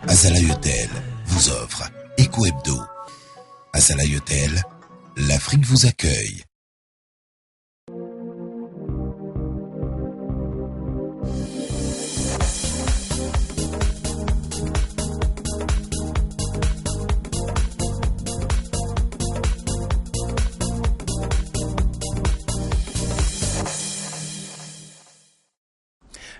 Azalaï Hotel vous offre Eco Hebdo. Azalaï Hotel, l'Afrique vous accueille.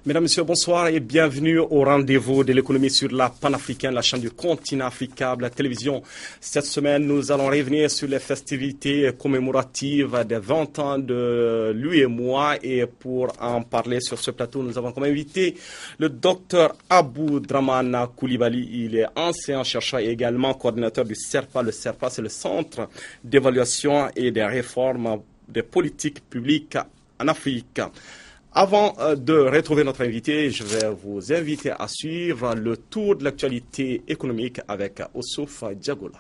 Mesdames, Messieurs, bonsoir et bienvenue au rendez-vous de l'économie sur la panafricaine, la chaîne du continent africain, la télévision. Cette semaine, nous allons revenir sur les festivités commémoratives des 20 ans de l'UEMOA et pour en parler sur ce plateau, nous avons comme invité le docteur Abou Dramane Coulibaly. Il est ancien chercheur et également coordinateur du CERPA. Le CERPA, c'est le Centre d'évaluation et des réformes des politiques publiques en Afrique. Avant de retrouver notre invité, je vais vous inviter à suivre le tour de l'actualité économique avec Ossouf Diagola.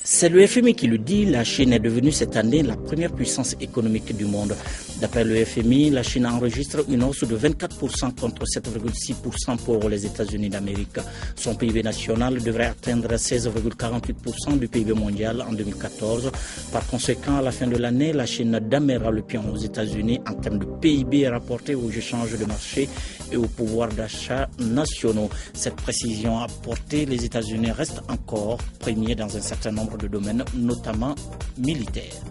C'est le FMI qui le dit, la Chine est devenue cette année la première puissance économique du monde. D'après le FMI, la Chine enregistre une hausse de 24% contre 7,6% pour les États-Unis d'Amérique. Son PIB national devrait atteindre 16,48% du PIB mondial en 2014. Par conséquent, à la fin de l'année, la Chine damera le pion aux États-Unis en termes de PIB rapporté aux échanges de marché et au pouvoir d'achat nationaux. Cette précision apportée, les États-Unis restent encore premiers dans un certain nombre de domaines, notamment militaires.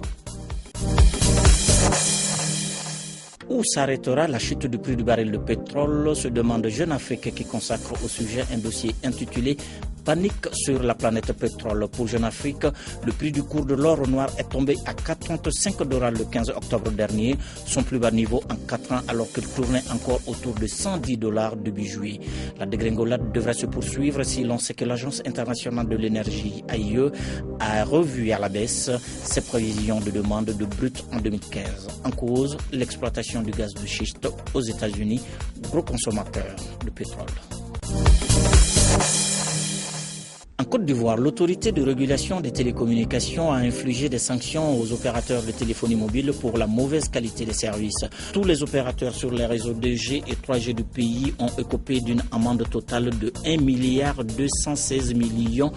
Où s'arrêtera la chute du prix du baril de pétrole, se demande Jeune Afrique qui consacre au sujet un dossier intitulé Panique sur la planète pétrole. Pour Jeune Afrique, le prix du cours de l'or noir est tombé à 4,35 $ le 15 octobre dernier, son plus bas niveau en 4 ans alors qu'il tournait encore autour de 110 $ début juillet. La dégringolade devrait se poursuivre si l'on sait que l'Agence internationale de l'énergie, AIE, a revu à la baisse ses prévisions de demande de brut en 2015. En cause, l'exploitation du gaz de schiste aux États-Unis, gros consommateur de pétrole. En Côte d'Ivoire, l'autorité de régulation des télécommunications a infligé des sanctions aux opérateurs de téléphonie mobile pour la mauvaise qualité des services. Tous les opérateurs sur les réseaux 2G et 3G du pays ont écopé d'une amende totale de 1,216 milliard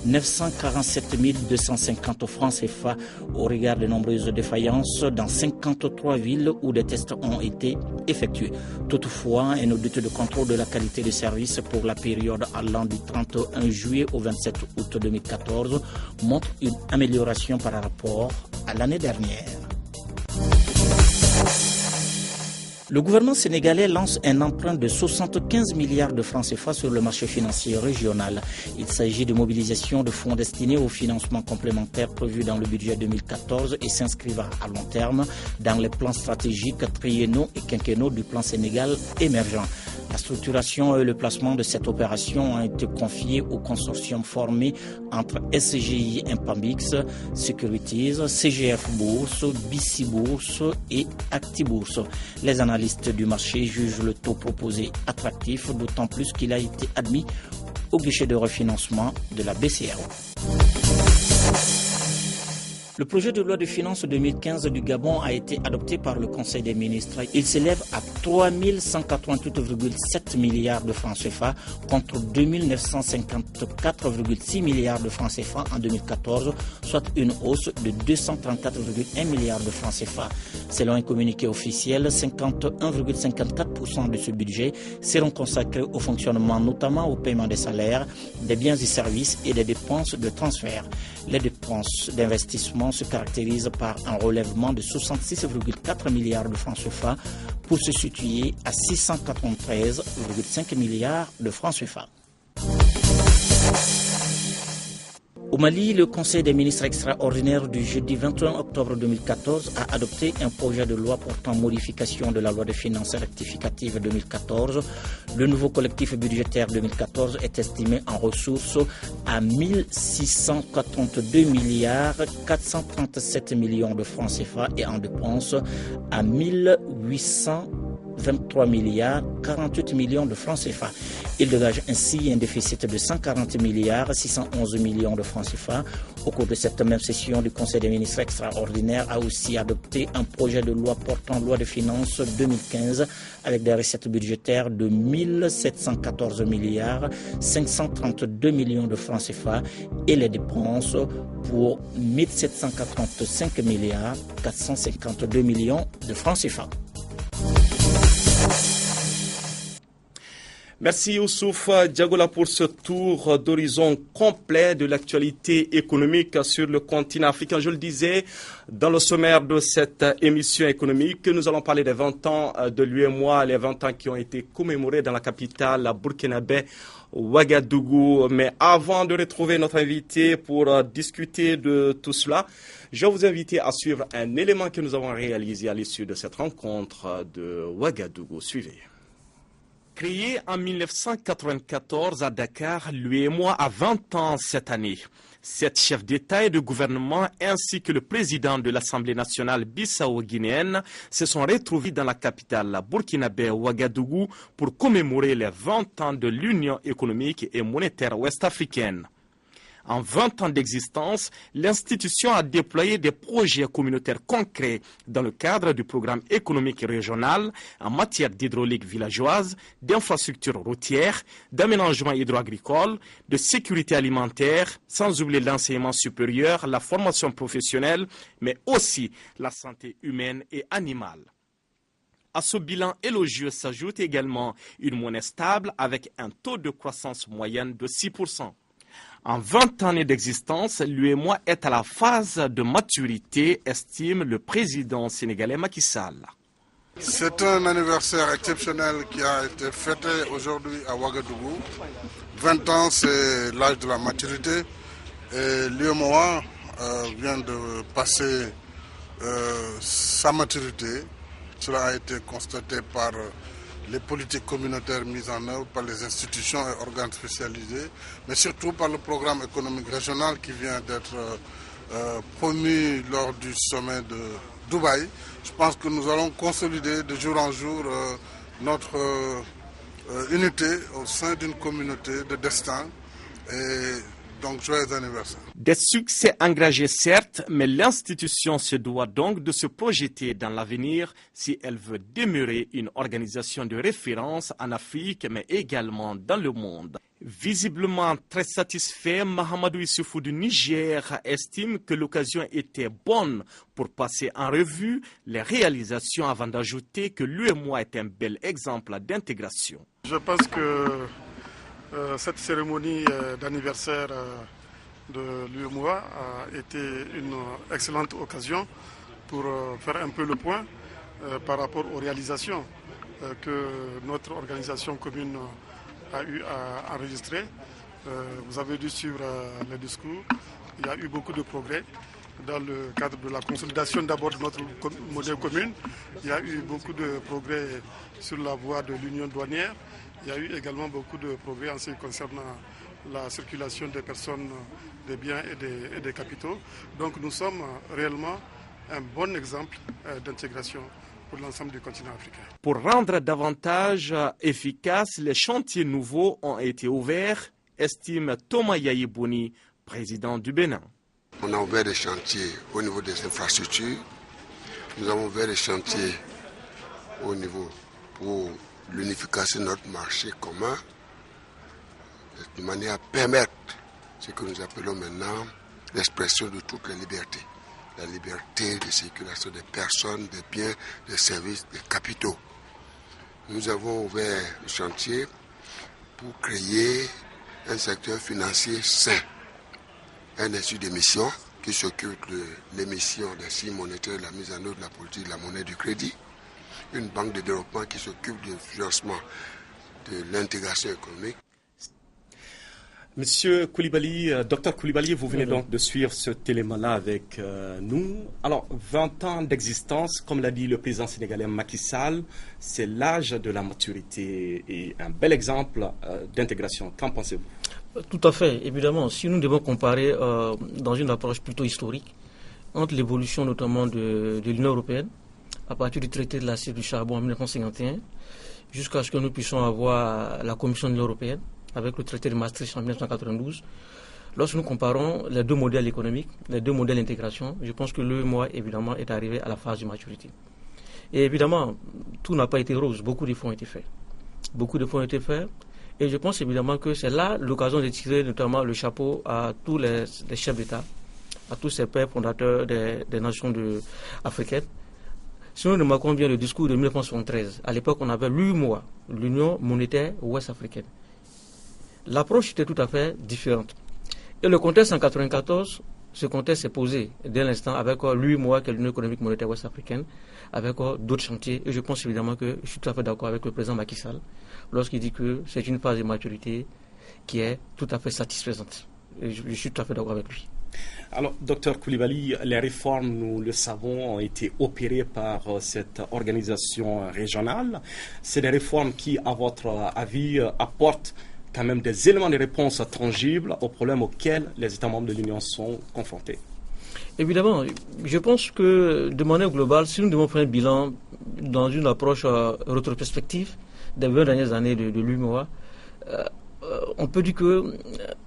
947 250 francs CFA au regard de nombreuses défaillances dans 53 villes où des tests ont été effectués. Toutefois, un audit de contrôle de la qualité des services pour la période allant du 31 juillet au 27 août 2014 montre une amélioration par rapport à l'année dernière. Le gouvernement sénégalais lance un emprunt de 75 milliards de francs CFA sur le marché financier régional. Il s'agit de mobilisation de fonds destinés au financement complémentaire prévu dans le budget 2014 et s'inscrivant à long terme dans les plans stratégiques triennaux et quinquennaux du plan Sénégal émergent. La structuration et le placement de cette opération ont été confiés au consortium formé entre SGI Impambix, Securities, CGF Bourse, BC Bourse et ActiBourse. Les analystes du marché jugent le taux proposé attractif, d'autant plus qu'il a été admis au guichet de refinancement de la BCEAO. Le projet de loi de finances 2015 du Gabon a été adopté par le Conseil des ministres. Il s'élève à 3 188,7 milliards de francs CFA contre 2 954,6 milliards de francs CFA en 2014, soit une hausse de 234,1 milliards de francs CFA. Selon un communiqué officiel, 51,54% de ce budget seront consacrés au fonctionnement, notamment au paiement des salaires, des biens et services et des dépenses de transfert. Les dépenses d'investissement se caractérisent par un relèvement de 66,4 milliards de francs CFA pour se situer à 693,5 milliards de francs CFA. Au Mali, le Conseil des ministres extraordinaire du jeudi 21 octobre 2014 a adopté un projet de loi portant modification de la loi de finances rectificative 2014. Le nouveau collectif budgétaire 2014 est estimé en ressources à 1 642 milliards 437 millions de francs CFA et en dépenses à 1 800 23 milliards 48 millions de francs CFA. Il dégage ainsi un déficit de 140 milliards 611 millions de francs CFA. Au cours de cette même session, le Conseil des ministres extraordinaire a aussi adopté un projet de loi portant loi de finances 2015 avec des recettes budgétaires de 1714 milliards 532 millions de francs CFA et les dépenses pour 1785 milliards 452 millions de francs CFA. Merci Youssouf Diagola pour ce tour d'horizon complet de l'actualité économique sur le continent africain. Je le disais dans le sommaire de cette émission économique, nous allons parler des 20 ans de l'UEMOA, les 20 ans qui ont été commémorés dans la capitale burkinabé Ouagadougou. Mais avant de retrouver notre invité pour discuter de tout cela, je vais vous inviter à suivre un élément que nous avons réalisé à l'issue de cette rencontre de Ouagadougou. Suivez. Créé en 1994 à Dakar, l'UEMOA a 20 ans cette année. 7 chefs d'État et de gouvernement ainsi que le président de l'Assemblée nationale bissau-guinéenne se sont retrouvés dans la capitale burkinabé Ouagadougou pour commémorer les 20 ans de l'Union économique et monétaire ouest-africaine. En 20 ans d'existence, l'institution a déployé des projets communautaires concrets dans le cadre du programme économique régional en matière d'hydraulique villageoise, d'infrastructures routières, d'aménagement hydro-agricole, de sécurité alimentaire, sans oublier l'enseignement supérieur, la formation professionnelle, mais aussi la santé humaine et animale. À ce bilan élogieux s'ajoute également une monnaie stable avec un taux de croissance moyenne de 6%. En 20 années d'existence, l'UEMOA est à la phase de maturité, estime le président sénégalais Macky Sall. C'est un anniversaire exceptionnel qui a été fêté aujourd'hui à Ouagadougou. 20 ans, c'est l'âge de la maturité. Et l'UEMOA vient de passer sa maturité. Cela a été constaté par les politiques communautaires mises en œuvre par les institutions et organes spécialisés, mais surtout par le programme économique régional qui vient d'être promu lors du sommet de Dubaï. Je pense que nous allons consolider de jour en jour notre unité au sein d'une communauté de destin. Et donc, joyeux anniversaire. Des succès engagés certes, mais l'institution se doit donc de se projeter dans l'avenir si elle veut demeurer une organisation de référence en Afrique, mais également dans le monde. Visiblement très satisfait, Mahamadou Issoufou du Niger estime que l'occasion était bonne pour passer en revue les réalisations avant d'ajouter que l'UEMOA est un bel exemple d'intégration. Je pense que cette cérémonie d'anniversaire de l'UEMOA a été une excellente occasion pour faire un peu le point par rapport aux réalisations que notre organisation commune a eu à enregistrer. Vous avez dû suivre les discours. Il y a eu beaucoup de progrès dans le cadre de la consolidation d'abord de notre modèle commune. Il y a eu beaucoup de progrès sur la voie de l'union douanière. Il y a eu également beaucoup de progrès en ce qui concerne la circulation des personnes, des biens et des capitaux. Donc nous sommes réellement un bon exemple d'intégration pour l'ensemble du continent africain. Pour rendre davantage efficaces, les chantiers nouveaux ont été ouverts, estime Thomas Yayibouni, président du Bénin. On a ouvert des chantiers au niveau des infrastructures. Nous avons ouvert des chantiers au niveau pour l'unification de notre marché commun, de manière à permettre ce que nous appelons maintenant l'expression de toutes les libertés. La liberté de circulation des personnes, des biens, des services, des capitaux. Nous avons ouvert le chantier pour créer un secteur financier sain. Un institut d'émission qui s'occupe de l'émission des signes monétaires, de la mise en œuvre de la politique de la monnaie du crédit. Une banque de développement qui s'occupe du financement de l'intégration économique. Monsieur Koulibaly, docteur Koulibaly, vous venez donc de suivre cet élément-là avec nous. Alors, 20 ans d'existence, comme l'a dit le président sénégalais Macky Sall, c'est l'âge de la maturité et un bel exemple d'intégration. Qu'en pensez-vous? Tout à fait, évidemment. Si nous devons comparer dans une approche plutôt historique entre l'évolution notamment de l'Union européenne à partir du traité de l'acier du charbon en 1951, jusqu'à ce que nous puissions avoir la Commission de l'Union européenne, avec le traité de Maastricht en 1992. Lorsque nous comparons les deux modèles économiques, les deux modèles d'intégration, je pense que l'UEMOA, évidemment, est arrivé à la phase de maturité. Et évidemment, tout n'a pas été rose, beaucoup d'efforts ont été faits. Beaucoup d'efforts ont été faits, et je pense évidemment que c'est là l'occasion de tirer notamment le chapeau à tous les chefs d'État, à tous ces pères fondateurs des nations africaines. Si nous remarquons bien le discours de 1973, à l'époque on avait l'UMOA, l'Union monétaire ouest-africaine. L'approche était tout à fait différente. Et le contexte en 1994, ce contexte s'est posé dès l'instant avec l'UMOA, qui est l'Union économique monétaire ouest-africaine, avec d'autres chantiers. Et je pense évidemment que je suis tout à fait d'accord avec le président Macky Sall lorsqu'il dit que c'est une phase de maturité qui est tout à fait satisfaisante. Et je suis tout à fait d'accord avec lui. Alors, docteur Koulibaly, les réformes, nous le savons, ont été opérées par cette organisation régionale. C'est des réformes qui, à votre avis, apportent quand même des éléments de réponse tangibles aux problèmes auxquels les États membres de l'Union sont confrontés. Évidemment, je pense que de manière globale, si nous devons faire un bilan dans une approche rétrospective des 20 dernières années de l'UMOA, on peut dire que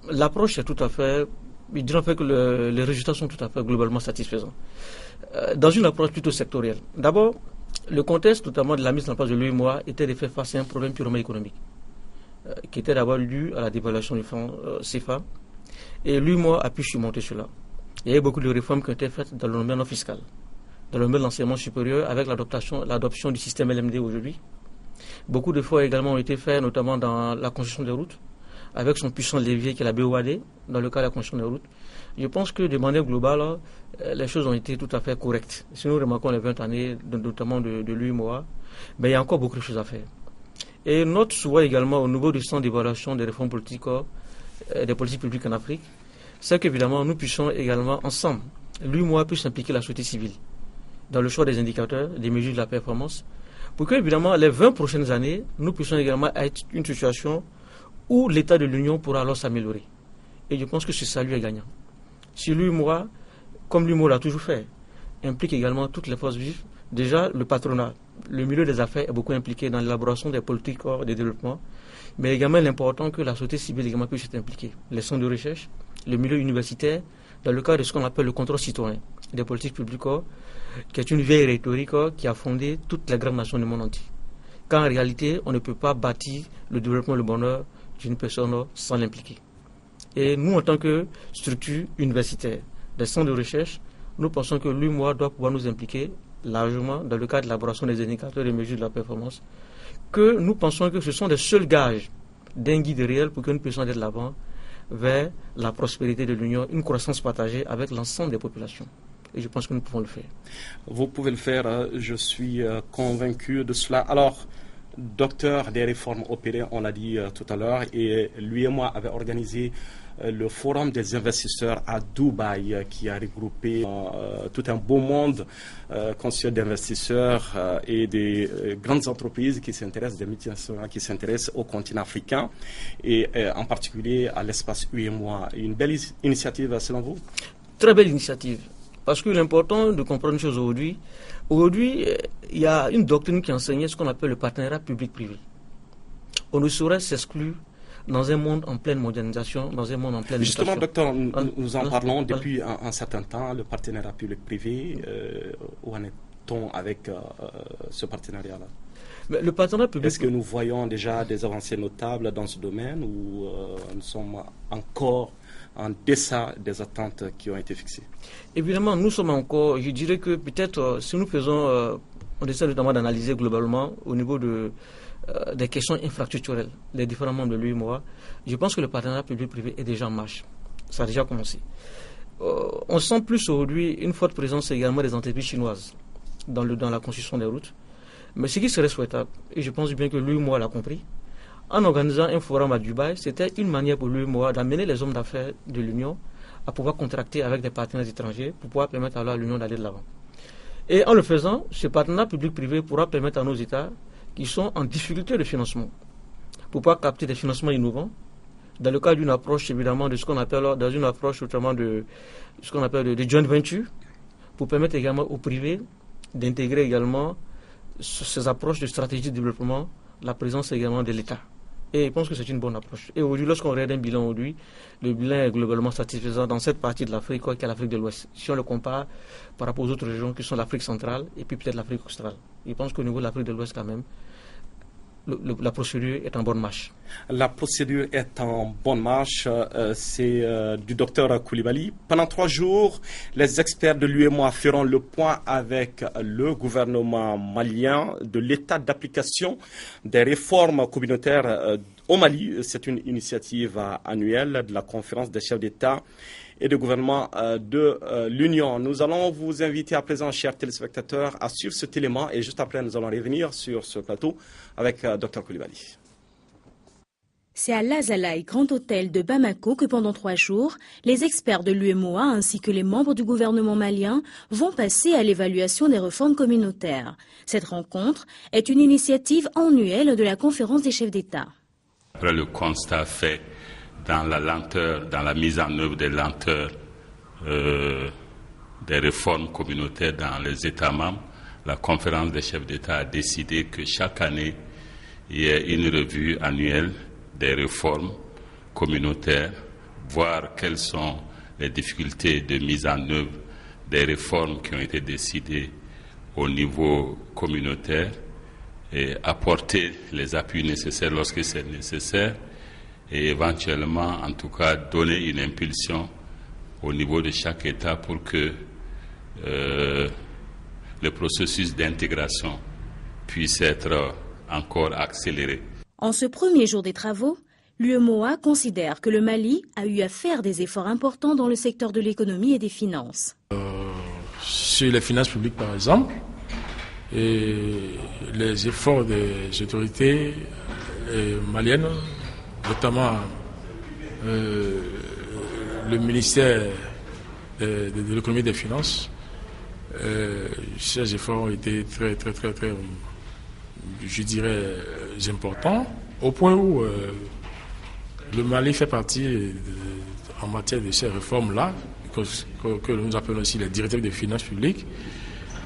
l'approche est tout à fait, je dirais en fait que les résultats sont tout à fait globalement satisfaisants. Dans une approche plutôt sectorielle. D'abord, le contexte notamment de la mise en place de l'UMOA était de faire face à un problème purement économique, qui était d'abord dû à la dévaluation du franc CFA. Et l'UMOA a pu surmonter cela. Il y a eu beaucoup de réformes qui ont été faites dans le domaine non fiscal, dans le domaine de l'enseignement supérieur, avec l'adoption du système LMD aujourd'hui. Beaucoup d'efforts également ont été faits, notamment dans la construction des routes, avec son puissant levier qui est la BOAD, dans le cas de la construction des routes. Je pense que de manière globale, les choses ont été tout à fait correctes. Si nous remarquons les 20 années, notamment de l'UMOA, mais il y a encore beaucoup de choses à faire. Et notre souhait également au niveau du centre d'évaluation des réformes politiques, des politiques publiques en Afrique, c'est qu'évidemment nous puissions également ensemble, l'UMOA puisse impliquer la société civile dans le choix des indicateurs, des mesures de la performance, pour que évidemment les 20 prochaines années, nous puissions également être une situation où l'état de l'Union pourra alors s'améliorer. Et je pense que c'est ça lui est gagnant. Si l'UMOA, comme l'UMOA l'a toujours fait, implique également toutes les forces vives, déjà le patronat, le milieu des affaires est beaucoup impliqué dans l'élaboration des politiques de développement, mais également l'important que la société civile également puisse être impliquée. Les centres de recherche, le milieu universitaire, dans le cadre de ce qu'on appelle le contrôle citoyen des politiques publiques, qui est une vieille rhétorique qui a fondé toutes les grandes nations du monde entier. Quand en réalité, on ne peut pas bâtir le développement et le bonheur d'une personne sans l'impliquer. Et nous, en tant que structure universitaire, des centres de recherche, nous pensons que l'UMOA doit pouvoir nous impliquer largement dans le cadre de l'élaboration des indicateurs et des mesures de la performance, que nous pensons que ce sont des seuls gages d'un guide réel pour que nous puissions aller de l'avant vers la prospérité de l'Union, une croissance partagée avec l'ensemble des populations. Et je pense que nous pouvons le faire. Vous pouvez le faire, je suis convaincu de cela. Alors, docteur, des réformes opérées, on l'a dit tout à l'heure, et lui et moi avait organisé le forum des investisseurs à Dubaï, qui a regroupé tout un beau monde constitué d'investisseurs et des grandes entreprises qui s'intéressent, des multinationales qui s'intéressent au continent africain et en particulier à l'espace UEMOA. Une belle initiative selon vous? Très belle initiative. Parce que l'important de comprendre une chose aujourd'hui, il y a une doctrine qui enseignait ce qu'on appelle le partenariat public-privé. On ne saurait s'exclure dans un monde en pleine modernisation, dans un monde en pleine Justement, mutation. docteur, nous en parlons depuis un certain temps, le partenariat public-privé. Où en est-on avec ce partenariat-là? Mais le partenariat public... Est-ce que nous voyons déjà des avancées notables dans ce domaine ou nous sommes encore en deçà des attentes qui ont été fixées? Évidemment, nous sommes encore, je dirais que peut-être si nous faisons, on essaie notamment d'analyser globalement au niveau des questions infrastructurelles, les différents membres de l'UMOA, je pense que le partenariat public-privé est déjà en marche. Ça a déjà commencé. On sent plus aujourd'hui une forte présence également des entreprises chinoises dans la construction des routes. Mais ce qui serait souhaitable, et je pense bien que l'UMOA l'a compris, en organisant un forum à Dubaï, c'était une manière pour l'UMOA d'amener les hommes d'affaires de l'Union à pouvoir contracter avec des partenaires étrangers pour pouvoir permettre à l'Union d'aller de l'avant. Et en le faisant, ce partenariat public-privé pourra permettre à nos États qui sont en difficulté de financement pour pouvoir capter des financements innovants dans le cadre d'une approche évidemment de ce qu'on appelle, dans une approche notamment de ce qu'on appelle de joint venture, pour permettre également au privé d'intégrer également ces approches de stratégie de développement, la présence également de l'État. Et je pense que c'est une bonne approche. Et aujourd'hui, lorsqu'on regarde un bilan aujourd'hui, le bilan est globalement satisfaisant dans cette partie de l'Afrique, qui est l'Afrique de l'Ouest. Si on le compare par rapport aux autres régions qui sont l'Afrique centrale et puis peut-être l'Afrique australe. Je pense qu'au niveau de l'Afrique de l'Ouest, quand même, la procédure est en bonne marche. La procédure est en bonne marche. C'est du docteur Coulibaly. Pendant 3 jours, les experts de l'UEMOA feront le point avec le gouvernement malien de l'état d'application des réformes communautaires au Mali. C'est une initiative annuelle de la conférence des chefs d'État et de gouvernement de l'Union. Nous allons vous inviter à présent, chers téléspectateurs, à suivre cet élément et juste après, nous allons revenir sur ce plateau avec Dr Coulibaly. C'est à l'Azalaï Grand Hôtel de Bamako que pendant 3 jours, les experts de l'UEMOA ainsi que les membres du gouvernement malien vont passer à l'évaluation des réformes communautaires. Cette rencontre est une initiative annuelle de la conférence des chefs d'État. Après le constat fait dans la lenteur, dans la mise en œuvre des lenteurs des réformes communautaires dans les États membres, la conférence des chefs d'État a décidé que chaque année, il y ait une revue annuelle des réformes communautaires, voir quelles sont les difficultés de mise en œuvre des réformes qui ont été décidées au niveau communautaire et apporter les appuis nécessaires lorsque c'est nécessaire et éventuellement, en tout cas, donner une impulsion au niveau de chaque État pour que le processus d'intégration puisse être encore accéléré. En ce premier jour des travaux, l'UEMOA considère que le Mali a eu à faire des efforts importants dans le secteur de l'économie et des finances. Sur les finances publiques, par exemple, et les efforts des autorités maliennes, notamment le ministère de l'économie et des finances, ces efforts ont été très, je dirais, importants, au point où le Mali fait partie, en matière de ces réformes-là, que nous appelons aussi les directives des finances publiques,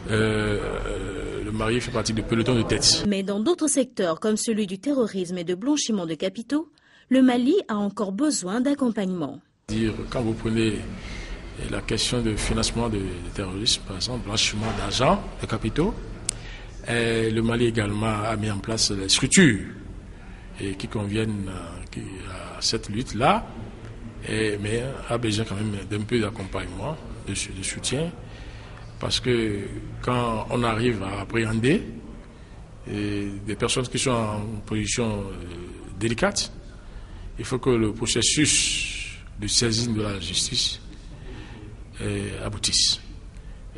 le Mali fait partie du peloton de tête. Mais dans d'autres secteurs, comme celui du terrorisme et de blanchiment de capitaux, le Mali a encore besoin d'accompagnement. Quand vous prenez la question de financement de terrorisme, par exemple, blanchiment d'argent, de capitaux, le Mali également a mis en place les structures qui conviennent à cette lutte-là, mais a besoin quand même d'un peu d'accompagnement, de soutien, parce que quand on arrive à appréhender des personnes qui sont en position délicate, il faut que le processus de saisine de la justice aboutisse.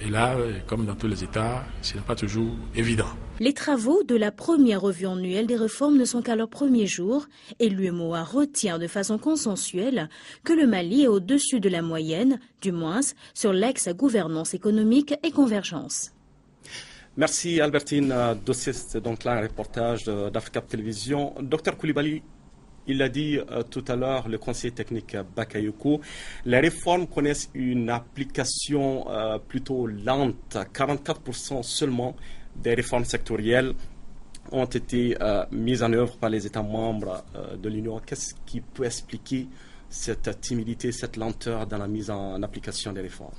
Et là, comme dans tous les États, ce n'est pas toujours évident. Les travaux de la première revue annuelle des réformes ne sont qu'à leur premier jour et l'UEMOA retient de façon consensuelle que le Mali est au-dessus de la moyenne, du moins sur l'ex-gouvernance économique et convergence. Merci Albertine Dossier, c'est donc là un reportage d'Africa Télévision. Docteur Coulibaly, il l'a dit tout à l'heure, le conseiller technique Bakayoko, les réformes connaissent une application plutôt lente. 44% seulement des réformes sectorielles ont été mises en œuvre par les États membres de l'Union. Qu'est-ce qui peut expliquer cette timidité, cette lenteur dans la mise en application des réformes?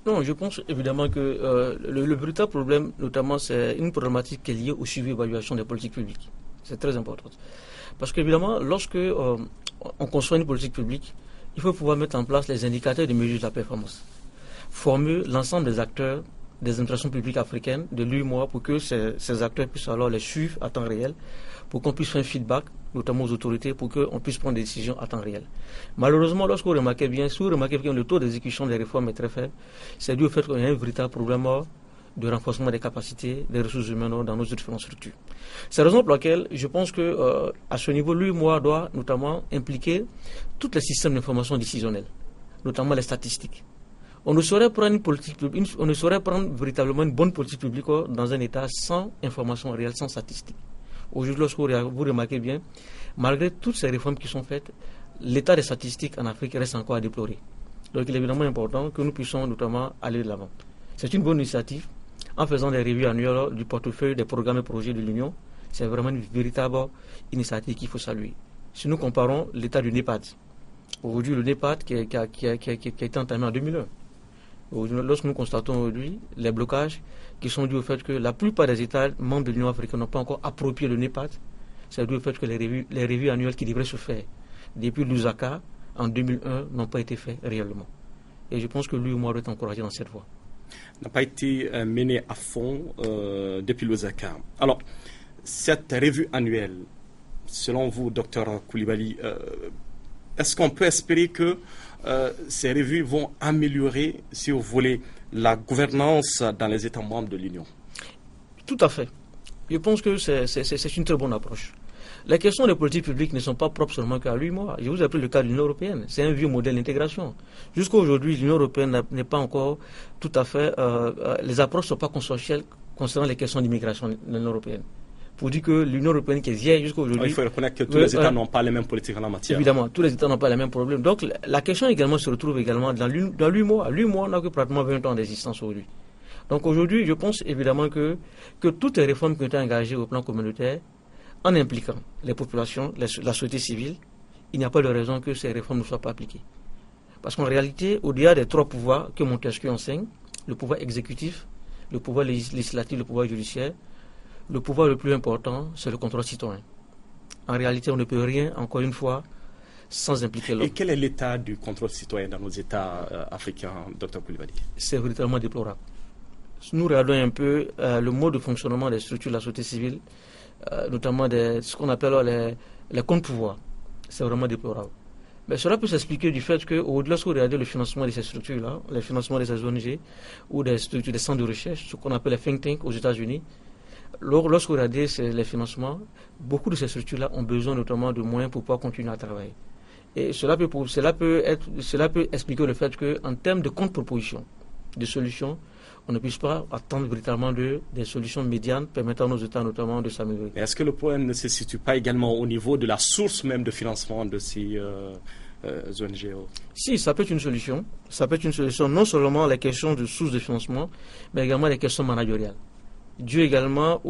Non, je pense évidemment que le véritable problème, notamment, c'est une problématique qui est liée au suivi et évaluation des politiques publiques. C'est très important. Parce qu'évidemment, lorsque on construit une politique publique, il faut pouvoir mettre en place les indicateurs de mesure de la performance. Former l'ensemble des acteurs des administrations publiques africaines, de l'UEMOA, pour que ces acteurs puissent alors les suivre à temps réel, pour qu'on puisse faire un feedback, notamment aux autorités, pour qu'on puisse prendre des décisions à temps réel. Malheureusement, lorsque vous remarquez bien, le taux d'exécution des réformes est très faible, c'est dû au fait qu'il y a un véritable problème de renforcement des capacités des ressources humaines dans nos différentes structures. C'est la raison pour laquelle je pense que à ce niveau, l'UEMOA doit notamment impliquer tous les systèmes d'information décisionnelle, notamment les statistiques. On ne saurait prendre une politique publique, on ne saurait prendre véritablement une bonne politique publique dans un État sans information réelle, sans statistiques. Aujourd'hui, lorsque vous remarquez bien, malgré toutes ces réformes qui sont faites, l'état des statistiques en Afrique reste encore à déplorer. Donc il est évidemment important que nous puissions notamment aller de l'avant. C'est une bonne initiative. en faisant des revues annuelles du portefeuille des programmes et projets de l'Union. C'est vraiment une véritable initiative qu'il faut saluer. Si nous comparons l'état du NEPAD, aujourd'hui le NEPAD qui a été entamé en 2001, lorsque nous constatons aujourd'hui les blocages qui sont dus au fait que la plupart des États membres de l'Union africaine n'ont pas encore approprié le NEPAD, c'est dû au fait que les revues annuelles qui devraient se faire depuis Lusaka en 2001 n'ont pas été faites réellement. Et je pense que l'UEMOA doit être encouragé dans cette voie. N'a pas été mené à fond depuis Lusaka. Alors, cette revue annuelle, selon vous, Dr Coulibaly, est-ce qu'on peut espérer que ces revues vont améliorer, si vous voulez, la gouvernance dans les États membres de l'Union? Tout à fait. Je pense que c'est une très bonne approche. Les questions des politiques publiques ne sont pas propres seulement qu'à l'UEMOA. Je vous ai pris le cas de l'Union européenne. C'est un vieux modèle d'intégration. Jusqu'à aujourd'hui, l'Union européenne n'est pas encore tout à fait... les approches ne sont pas consensuelles concernant les questions d'immigration de l'Union européenne. Pour dire que l'Union européenne qui est vieille jusqu'à aujourd'hui... Il faut reconnaître que tous les États n'ont pas les mêmes politiques en la matière. Évidemment, tous les États n'ont pas les mêmes problèmes. Donc la question également se retrouve également dans l'UEMOA. L'UEMOA n'a que pratiquement 20 ans d'existence aujourd'hui. Donc aujourd'hui, je pense évidemment que toutes les réformes qui ont été engagées au plan communautaire, en impliquant les populations, la société civile, il n'y a pas de raison que ces réformes ne soient pas appliquées. Parce qu'en réalité, au-delà des trois pouvoirs que Montesquieu enseigne, le pouvoir exécutif, le pouvoir législatif, le pouvoir judiciaire, le pouvoir le plus important, c'est le contrôle citoyen. En réalité, on ne peut rien, encore une fois, sans impliquer l'homme. Et quel est l'état du contrôle citoyen dans nos États africains, Dr Coulibaly? C'est véritablement déplorable. Si nous regardons un peu le mode de fonctionnement des structures de la société civile, notamment ce qu'on appelle les contre-pouvoirs, c'est vraiment déplorable. Mais cela peut s'expliquer du fait que, lorsque vous regardez le financement de ces structures-là, le financement de ces ONG ou des structures, des centres de recherche, ce qu'on appelle les think tanks aux États-Unis, lorsque vous regardez les financements, beaucoup de ces structures-là ont besoin notamment de moyens pour pouvoir continuer à travailler. Et cela peut expliquer le fait qu'en termes de contre-propositions, de solutions, on ne puisse pas attendre véritablement des solutions médianes permettant à nos États notamment de s'améliorer. Est-ce que le problème ne se situe pas également au niveau de la source même de financement de ces ONG? Si, ça peut être une solution. Ça peut être une solution, non seulement les questions de source de financement, mais également les questions managériales. Dû également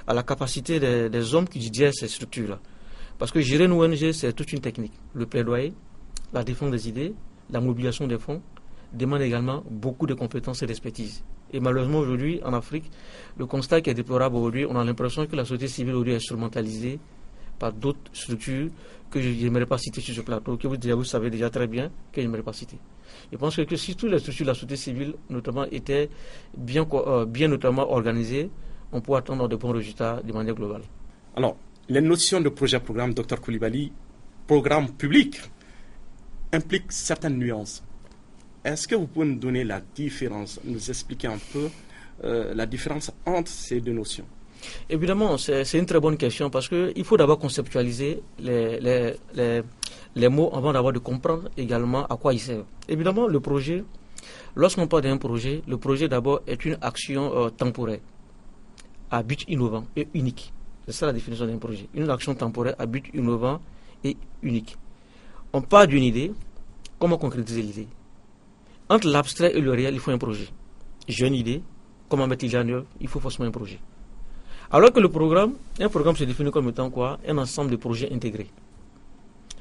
à la capacité des hommes qui dirigent ces structures-là. Parce que gérer une ONG, c'est toute une technique. Le plaidoyer, la défense des idées, la mobilisation des fonds, demande également beaucoup de compétences et d'expertise. Et malheureusement aujourd'hui, en Afrique, le constat qui est déplorable aujourd'hui, on a l'impression que la société civile aujourd'hui est instrumentalisée par d'autres structures que je n'aimerais pas citer sur ce plateau, que vous savez déjà très bien que je n'aimerais pas citer. Je pense que si toutes les structures de la société civile, notamment, étaient bien notamment organisées, on pourrait attendre de bons résultats de manière globale. Alors, les notions de projet-programme, Dr Coulibaly, programme public, impliquent certaines nuances. Est-ce que vous pouvez nous donner la différence, nous expliquer un peu la différence entre ces deux notions? Évidemment, c'est une très bonne question parce qu'il faut d'abord conceptualiser les mots avant d'avoir de comprendre également à quoi ils servent. Évidemment, le projet, lorsqu'on parle d'un projet, le projet d'abord est une action temporaire à but innovant et unique. C'est ça la définition d'un projet. Une action temporaire à but innovant et unique. On part d'une idée, comment concrétiser l'idée? Entre l'abstrait et le réel, il faut un projet. J'ai une idée, comment mettre l'idée en œuvre, il faut forcément un projet. Alors que un programme se définit comme étant quoi? Un ensemble de projets intégrés.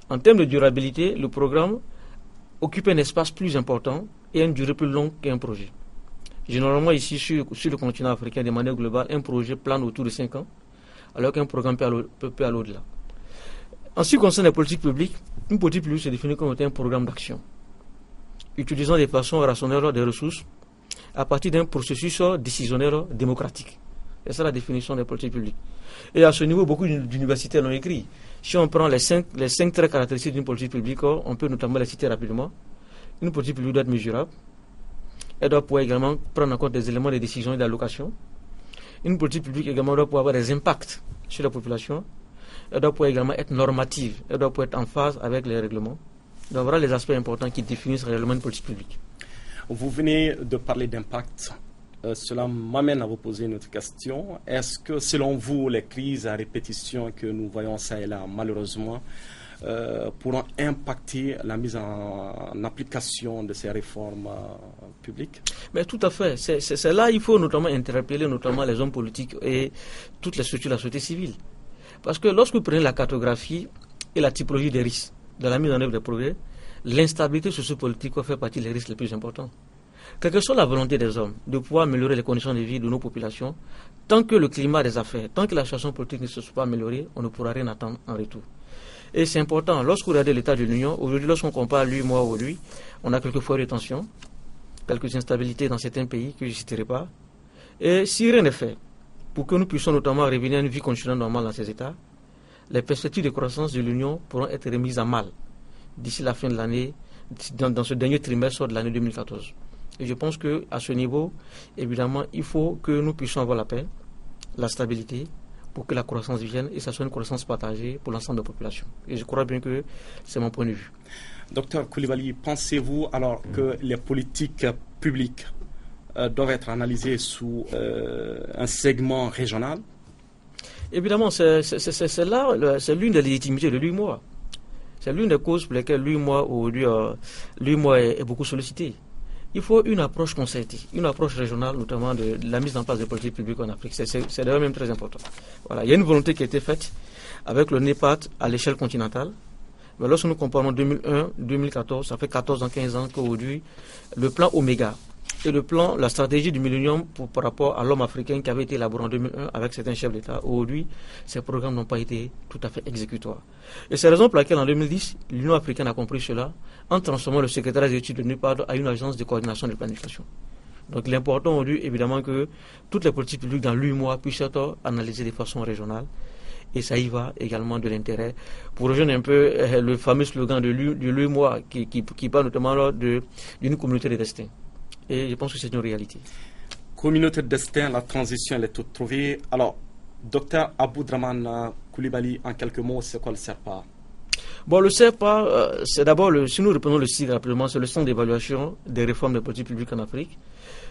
En termes de durabilité, le programme occupe un espace plus important et une durée plus longue qu'un projet. Généralement ici, sur le continent africain, de manière globale, un projet plane autour de 5 ans, alors qu'un programme peut aller au-delà. En ce qui concerne les politiques publiques, une politique publique se définit comme étant un programme d'action, utilisant de façon rationnelle des ressources à partir d'un processus décisionnel démocratique. C'est ça la définition des politiques publiques. Et à ce niveau, beaucoup d'universités l'ont écrit. Si on prend les cinq traits caractéristiques d'une politique publique, on peut notamment les citer rapidement. Une politique publique doit être mesurable. Elle doit pouvoir également prendre en compte des éléments de décision et d'allocation. Une politique publique également doit pouvoir avoir des impacts sur la population. Elle doit pouvoir également être normative. Elle doit pouvoir être en phase avec les règlements. Donc voilà les aspects importants qui définissent réellement une politique publique. Vous venez de parler d'impact. Cela m'amène à vous poser une autre question. Est-ce que, selon vous, les crises à répétition que nous voyons ça et là, malheureusement, pourront impacter la mise en application de ces réformes publiques? Mais tout à fait. C'est là il faut notamment interpeller notamment les hommes politiques et toutes les structures de la société civile. Parce que lorsque vous prenez la cartographie et la typologie des risques de la mise en œuvre des progrès, l'instabilité sociopolitique fait partie des risques les plus importants. Quelle que soit la volonté des hommes de pouvoir améliorer les conditions de vie de nos populations, tant que le climat des affaires, tant que la situation politique ne se soit pas améliorée, on ne pourra rien attendre en retour. Et c'est important, lorsque vous regardez l'état de l'Union, aujourd'hui, lorsqu'on compare lui, moi ou lui, on a quelques fois de tensions, quelques instabilités dans certains pays que je ne citerai pas. Et si rien n'est fait, pour que nous puissions notamment revenir à une vie constitutionnelle normale dans ces États, les perspectives de croissance de l'Union pourront être remises à mal d'ici la fin de l'année, dans ce dernier trimestre de l'année 2014. Et je pense qu'à ce niveau, évidemment, il faut que nous puissions avoir la paix, la stabilité, pour que la croissance vienne et que ce soit une croissance partagée pour l'ensemble de la population. Et je crois bien que c'est mon point de vue. Docteur Coulibaly, pensez-vous alors que les politiques publiques doivent être analysées sous un segment régional? Évidemment, c'est l'une des légitimités de l'UMOA. C'est l'une des causes pour lesquelles l'UMOA est beaucoup sollicité. Il faut une approche concertée, une approche régionale, notamment de la mise en place des politiques publiques en Afrique. C'est d'ailleurs même très important. Voilà. Il y a une volonté qui a été faite avec le NEPAD à l'échelle continentale. Mais lorsque nous comparons 2001-2014, ça fait 14 ans, 15 ans qu'aujourd'hui, le plan Oméga et la stratégie du millénium par rapport à l'homme africain qui avait été élaboré en 2001 avec certains chefs d'État, aujourd'hui, ces programmes n'ont pas été tout à fait exécutoires. Et c'est la raison pour laquelle en 2010, l'Union africaine a compris cela en transformant le secrétariat des études de NEPAD à une agence de coordination de planification. Donc il est important aujourd'hui, évidemment, que toutes les politiques publiques dans l'UMOA puissent être analysées de façon régionale. Et ça y va également de l'intérêt. Pour rejoindre un peu le fameux slogan de l'UMOA qui parle notamment d'une communauté de destin. Et je pense que c'est une réalité. Communauté de destin, la transition, elle est toute trouvée. Alors, docteur Aboudraman Coulibaly, en quelques mots, c'est quoi le CERPA? Bon, le CERPA, c'est d'abord, si nous reprenons le site rapidement, c'est le Centre d'évaluation des réformes des politiques publiques en Afrique.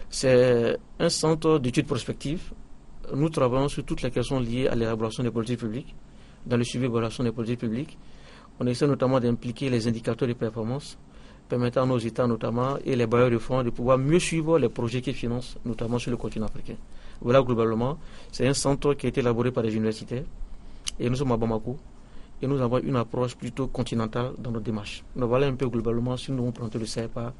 C'est un centre d'études prospectives. Nous travaillons sur toutes les questions liées à l'élaboration des politiques publiques, dans le suivi de l'évaluation des politiques publiques. On essaie notamment d'impliquer les indicateurs de performance, permettant à nos États notamment et les bailleurs de fonds de pouvoir mieux suivre les projets qu'ils financent, notamment sur le continent africain. Voilà globalement, c'est un centre qui a été élaboré par les universitaires et nous sommes à Bamako et nous avons une approche plutôt continentale dans notre démarche. Donc voilà un peu globalement si nous devons prendre le CERPA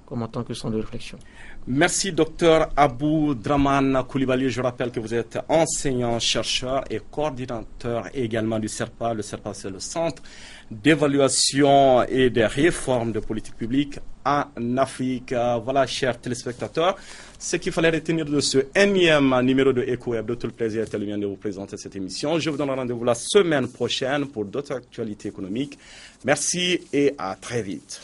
comme en tant que centre de réflexion. Merci docteur Aboudraman Coulibaly. Je rappelle que vous êtes enseignant, chercheur et coordinateur également du CERPA. Le CERPA, c'est le Centre d'évaluation et de réforme de politique publique en Afrique. Voilà, chers téléspectateurs, ce qu'il fallait retenir de ce énième numéro de EcoWeb. De tout le plaisir de vous présenter cette émission. Je vous donne rendez-vous la semaine prochaine pour d'autres actualités économiques. Merci et à très vite.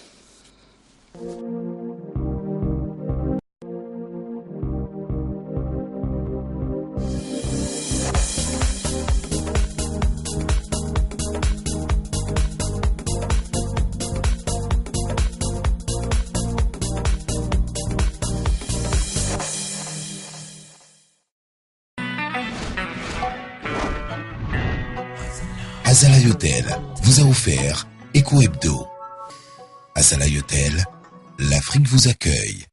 Azalaï Hotel vous a offert Eco Hebdo. Azalaï Hotel, l'Afrique vous accueille.